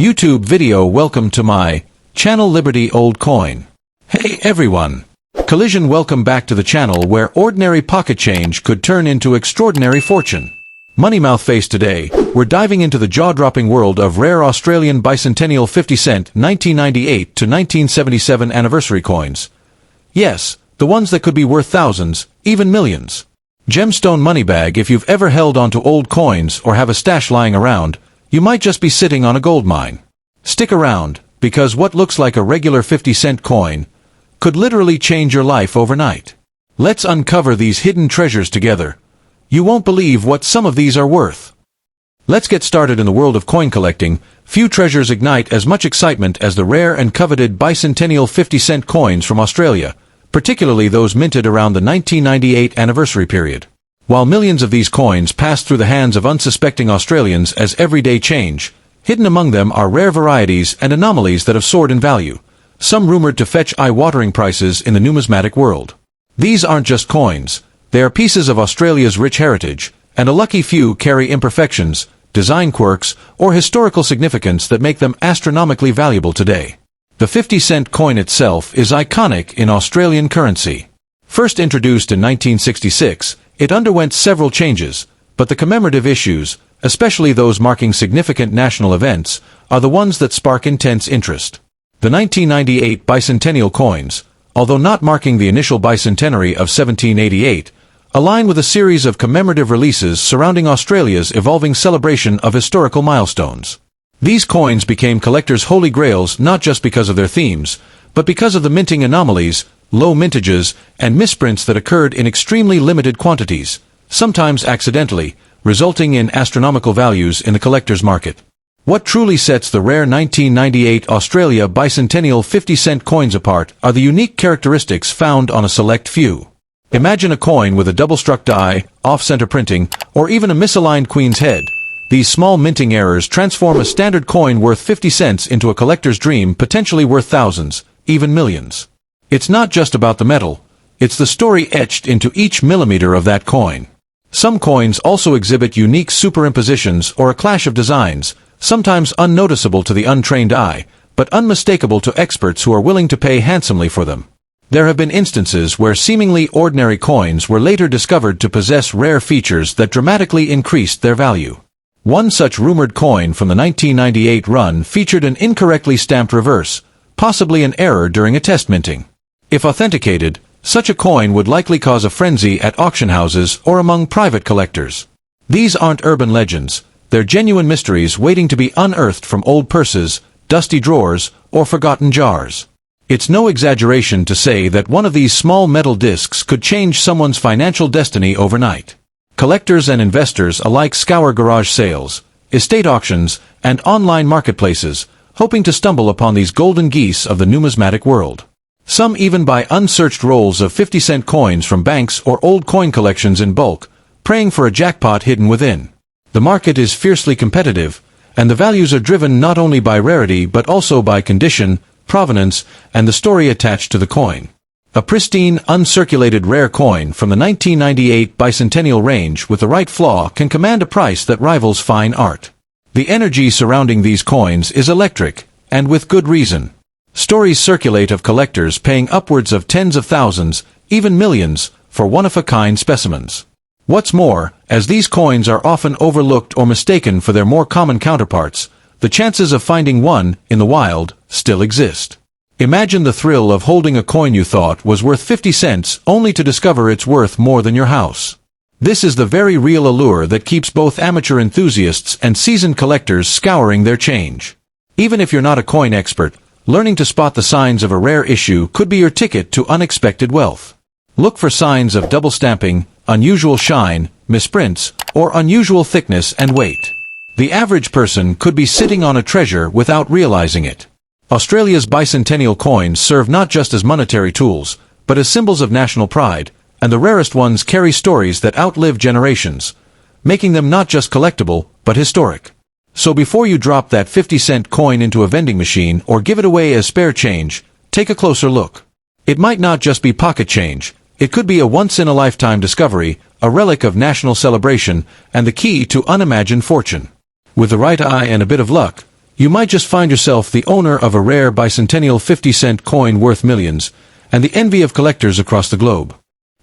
YouTube video. Welcome to my channel Liberty Old Coin. Hey everyone! Collision, welcome back to the channel where ordinary pocket change could turn into extraordinary fortune. Money mouth face. Today, we're diving into the jaw-dropping world of rare Australian bicentennial 50-cent 1998 to 1977 anniversary coins. Yes, the ones that could be worth thousands, even millions. Gemstone money bag. If you've ever held onto old coins or have a stash lying around, you might just be sitting on a gold mine. Stick around, because what looks like a regular 50-cent coin could literally change your life overnight. Let's uncover these hidden treasures together. You won't believe what some of these are worth. Let's get started. In the world of coin collecting, few treasures ignite as much excitement as the rare and coveted bicentennial 50-cent coins from Australia, particularly those minted around the 1998 anniversary period. While millions of these coins pass through the hands of unsuspecting Australians as everyday change, hidden among them are rare varieties and anomalies that have soared in value, some rumored to fetch eye-watering prices in the numismatic world. These aren't just coins, they are pieces of Australia's rich heritage, and a lucky few carry imperfections, design quirks, or historical significance that make them astronomically valuable today. The 50-cent coin itself is iconic in Australian currency. First introduced in 1966, it underwent several changes, but the commemorative issues, especially those marking significant national events, are the ones that spark intense interest. The 1998 bicentennial coins, although not marking the initial bicentenary of 1788, align with a series of commemorative releases surrounding Australia's evolving celebration of historical milestones. These coins became collectors' holy grails not just because of their themes, but because of the minting anomalies, low mintages, and misprints that occurred in extremely limited quantities, sometimes accidentally, resulting in astronomical values in the collector's market. What truly sets the rare 1998 Australia bicentennial 50-cent coins apart are the unique characteristics found on a select few. Imagine a coin with a double-struck die, off-center printing, or even a misaligned queen's head. These small minting errors transform a standard coin worth 50 cents into a collector's dream potentially worth thousands, even millions. It's not just about the metal, it's the story etched into each millimeter of that coin. Some coins also exhibit unique superimpositions or a clash of designs, sometimes unnoticeable to the untrained eye, but unmistakable to experts who are willing to pay handsomely for them. There have been instances where seemingly ordinary coins were later discovered to possess rare features that dramatically increased their value. One such rumored coin from the 1998 run featured an incorrectly stamped reverse, possibly an error during a test minting. If authenticated, such a coin would likely cause a frenzy at auction houses or among private collectors. These aren't urban legends, they're genuine mysteries waiting to be unearthed from old purses, dusty drawers, or forgotten jars. It's no exaggeration to say that one of these small metal discs could change someone's financial destiny overnight. Collectors and investors alike scour garage sales, estate auctions, and online marketplaces, hoping to stumble upon these golden geese of the numismatic world. Some even buy unsearched rolls of 50-cent coins from banks or old coin collections in bulk, praying for a jackpot hidden within. The market is fiercely competitive, and the values are driven not only by rarity but also by condition, provenance, and the story attached to the coin. A pristine, uncirculated rare coin from the 1998 bicentennial range with the right flaw can command a price that rivals fine art. The energy surrounding these coins is electric, and with good reason. Stories circulate of collectors paying upwards of tens of thousands, even millions, for one-of-a-kind specimens. What's more, as these coins are often overlooked or mistaken for their more common counterparts, the chances of finding one, in the wild, still exist. Imagine the thrill of holding a coin you thought was worth 50 cents only to discover it's worth more than your house. This is the very real allure that keeps both amateur enthusiasts and seasoned collectors scouring their change. Even if you're not a coin expert, learning to spot the signs of a rare issue could be your ticket to unexpected wealth. Look for signs of double stamping, unusual shine, misprints, or unusual thickness and weight. The average person could be sitting on a treasure without realizing it. Australia's bicentennial coins serve not just as monetary tools, but as symbols of national pride, and the rarest ones carry stories that outlive generations, making them not just collectible, but historic. So before you drop that 50-cent coin into a vending machine or give it away as spare change, take a closer look. It might not just be pocket change, it could be a once-in-a-lifetime discovery, a relic of national celebration, and the key to unimagined fortune. With the right eye and a bit of luck, You might just find yourself the owner of a rare bicentennial 50-cent coin worth millions, and the envy of collectors across the globe.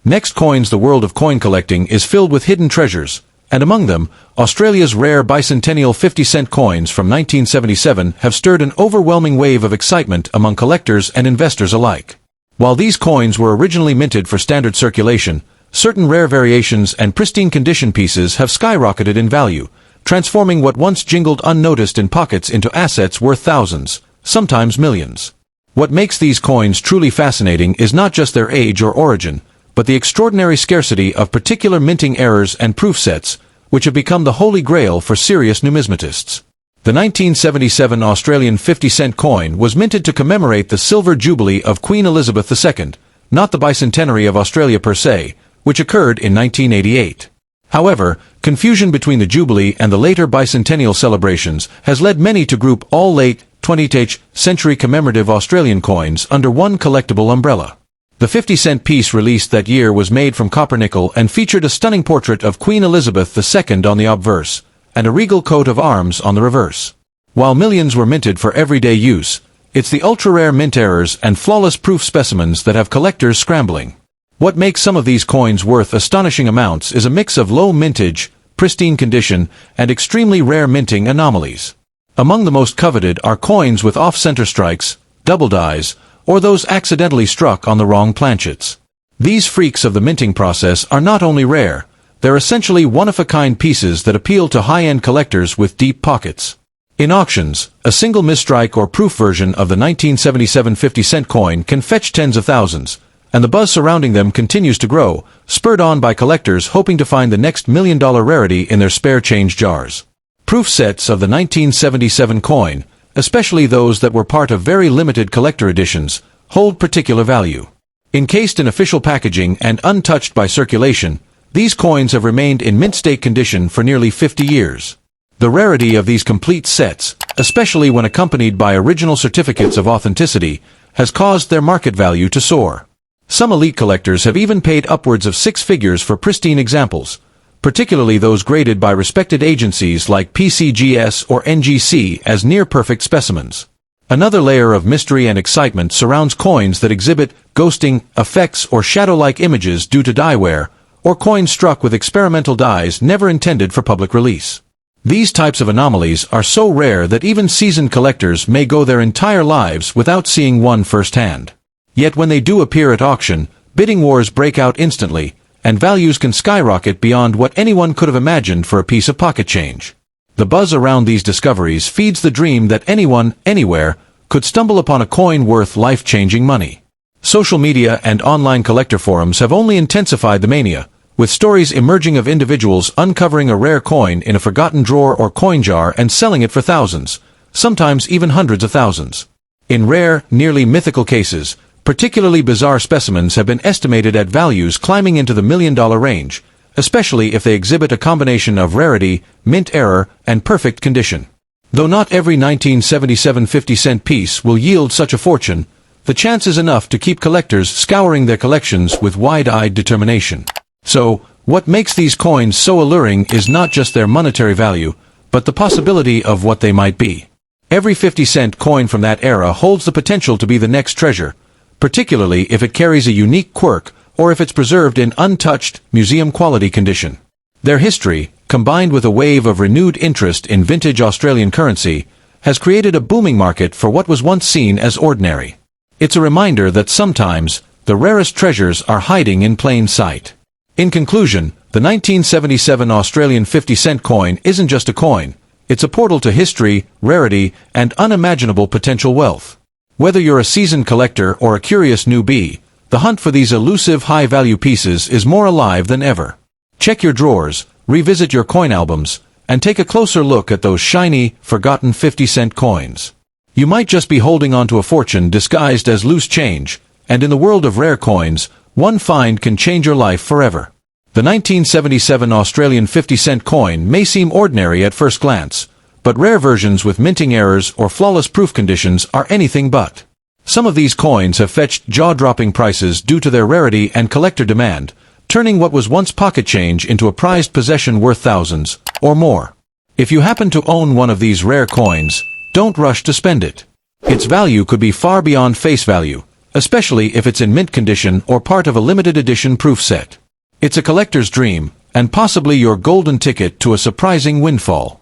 Next coins. The world of coin collecting is filled with hidden treasures, and among them, Australia's rare bicentennial 50-cent coins from 1977 have stirred an overwhelming wave of excitement among collectors and investors alike. While these coins were originally minted for standard circulation, certain rare variations and pristine condition pieces have skyrocketed in value, transforming what once jingled unnoticed in pockets into assets worth thousands, sometimes millions. What makes these coins truly fascinating is not just their age or origin, but the extraordinary scarcity of particular minting errors and proof sets, which have become the holy grail for serious numismatists. The 1977 Australian 50-cent coin was minted to commemorate the Silver Jubilee of Queen Elizabeth II, not the bicentenary of Australia per se, which occurred in 1988. However, confusion between the Jubilee and the later bicentennial celebrations has led many to group all late 20th century commemorative Australian coins under one collectible umbrella. The 50-cent piece released that year was made from copper nickel and featured a stunning portrait of Queen Elizabeth II on the obverse, and a regal coat of arms on the reverse. While millions were minted for everyday use, it's the ultra-rare mint errors and flawless proof specimens that have collectors scrambling. What makes some of these coins worth astonishing amounts is a mix of low mintage, pristine condition, and extremely rare minting anomalies. Among the most coveted are coins with off-center strikes, double dies, or those accidentally struck on the wrong planchets. These freaks of the minting process are not only rare, they're essentially one-of-a-kind pieces that appeal to high-end collectors with deep pockets. In auctions, a single misstrike or proof version of the 1977 50-cent coin can fetch tens of thousands, and the buzz surrounding them continues to grow, spurred on by collectors hoping to find the next million-dollar rarity in their spare change jars. Proof sets of the 1977 coin, especially those that were part of very limited collector editions, hold particular value. Encased in official packaging and untouched by circulation, these coins have remained in mint-state condition for nearly 50 years. The rarity of these complete sets, especially when accompanied by original certificates of authenticity, has caused their market value to soar. Some elite collectors have even paid upwards of six figures for pristine examples, particularly those graded by respected agencies like PCGS or NGC as near-perfect specimens. Another layer of mystery and excitement surrounds coins that exhibit ghosting, effects, or shadow-like images due to die wear, or coins struck with experimental dies never intended for public release. These types of anomalies are so rare that even seasoned collectors may go their entire lives without seeing one firsthand. Yet when they do appear at auction, bidding wars break out instantly, and values can skyrocket beyond what anyone could have imagined for a piece of pocket change. The buzz around these discoveries feeds the dream that anyone, anywhere, could stumble upon a coin worth life-changing money. Social media and online collector forums have only intensified the mania, with stories emerging of individuals uncovering a rare coin in a forgotten drawer or coin jar and selling it for thousands, sometimes even hundreds of thousands. In rare, nearly mythical cases, particularly bizarre specimens have been estimated at values climbing into the million-dollar range, especially if they exhibit a combination of rarity, mint error, and perfect condition. Though not every 1977 50-cent piece will yield such a fortune, the chance is enough to keep collectors scouring their collections with wide-eyed determination. So, what makes these coins so alluring is not just their monetary value, but the possibility of what they might be. Every 50-cent coin from that era holds the potential to be the next treasure, particularly if it carries a unique quirk or if it's preserved in untouched, museum-quality condition. Their history, combined with a wave of renewed interest in vintage Australian currency, has created a booming market for what was once seen as ordinary. It's a reminder that sometimes, the rarest treasures are hiding in plain sight. In conclusion, the 1977 Australian 50-cent coin isn't just a coin, it's a portal to history, rarity, and unimaginable potential wealth. Whether you're a seasoned collector or a curious newbie, the hunt for these elusive high-value pieces is more alive than ever. Check your drawers, revisit your coin albums, and take a closer look at those shiny, forgotten 50-cent coins. You might just be holding onto a fortune disguised as loose change, and in the world of rare coins, one find can change your life forever. The 1977 Australian 50-cent coin may seem ordinary at first glance, but rare versions with minting errors or flawless proof conditions are anything but. Some of these coins have fetched jaw-dropping prices due to their rarity and collector demand, turning what was once pocket change into a prized possession worth thousands, or more. If you happen to own one of these rare coins, don't rush to spend it. Its value could be far beyond face value, especially if it's in mint condition or part of a limited edition proof set. It's a collector's dream, and possibly your golden ticket to a surprising windfall.